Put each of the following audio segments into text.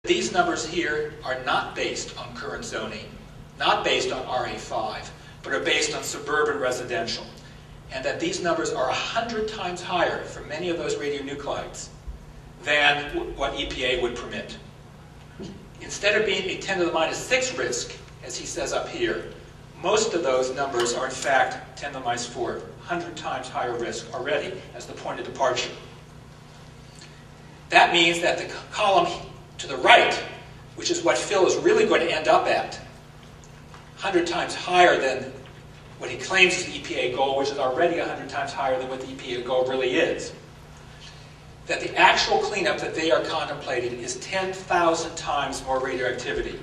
These numbers here are not based on current zoning, not based on RA5, but are based on suburban residential. And that these numbers are 100 times higher for many of those radionuclides than what EPA would permit. Instead of being a 10 to the minus 6 risk, as he says up here, most of those numbers are in fact 10 to the minus 4, 100 times higher risk already as the point of departure. That means that the column to the right, which is what Phil is really going to end up at, 100 times higher than what he claims is the EPA goal, which is already 100 times higher than what the EPA goal really is. That the actual cleanup that they are contemplating is 10,000 times more radioactivity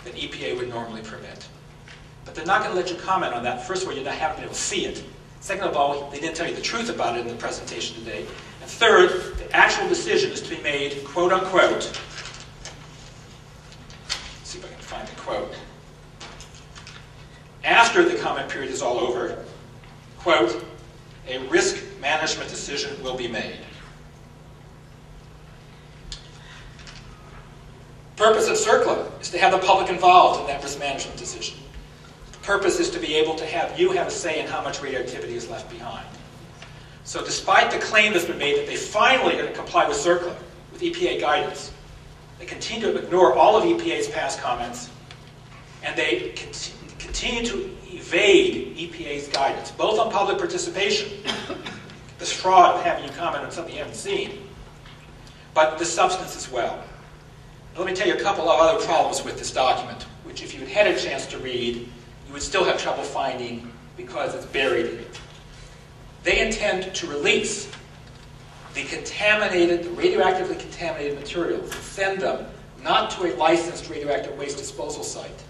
than EPA would normally permit. But they're not going to let you comment on that. First of all, you're not having to be able to see it. Second of all, they didn't tell you the truth about it in the presentation today. And third, the actual decision is to be made, quote unquote, let's see if I can find the quote, after the comment period is all over, quote, a risk management decision will be made. The purpose of CERCLA is to have the public involved in that risk management decision. The purpose is to be able to have you have a say in how much radioactivity is left behind. So despite the claim that's been made that they finally are going to comply with CERCLA, with EPA guidance, they continue to ignore all of EPA's past comments, and they continue to evade EPA's guidance, both on public participation, this fraud of having you comment on something you haven't seen, but the substance as well. Let me tell you a couple of other problems with this document, which if you had a chance to read, you would still have trouble finding because it's buried in it. They intend to release the radioactively contaminated materials and send them not to a licensed radioactive waste disposal site,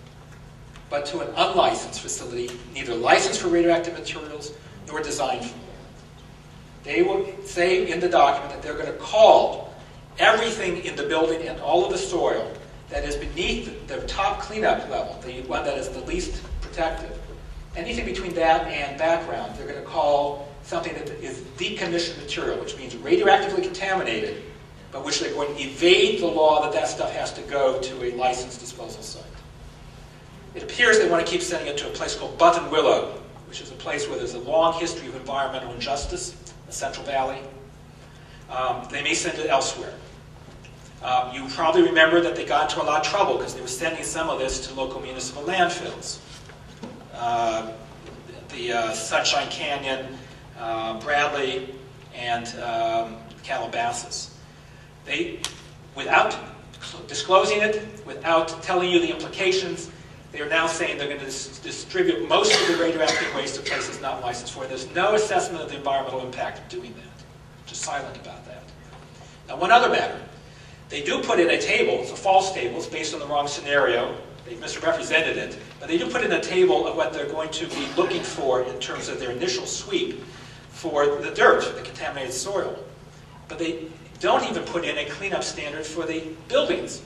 but to an unlicensed facility, neither licensed for radioactive materials nor designed for them. They will say in the document that they're going to call everything in the building and all of the soil that is beneath the top cleanup level, the one that is the least protected, anything between that and background, they're going to call something that is decommissioned material, which means radioactively contaminated, but which they're going to evade the law that that stuff has to go to a licensed disposal site. It appears they want to keep sending it to a place called Button Willow, which is a place where there's a long history of environmental injustice, the Central Valley. They may send it elsewhere. You probably remember that they got into a lot of trouble because they were sending some of this to local municipal landfills. The Sunshine Canyon, Bradley, and Calabasas. They, without disclosing it, without telling you the implications, they are now saying they're going to distribute most of the radioactive waste to places not licensed for it. There's no assessment of the environmental impact of doing that. Just silent about that. Now, one other matter. They do put in a table. It's a false table. It's based on the wrong scenario. They've misrepresented it. But they do put in a table of what they're going to be looking for in terms of their initial sweep for the dirt, for the contaminated soil. But they don't even put in a cleanup standard for the buildings.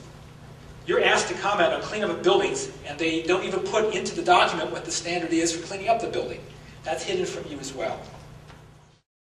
You're asked to comment on cleanup of buildings, and they don't even put into the document what the standard is for cleaning up the building. That's hidden from you as well.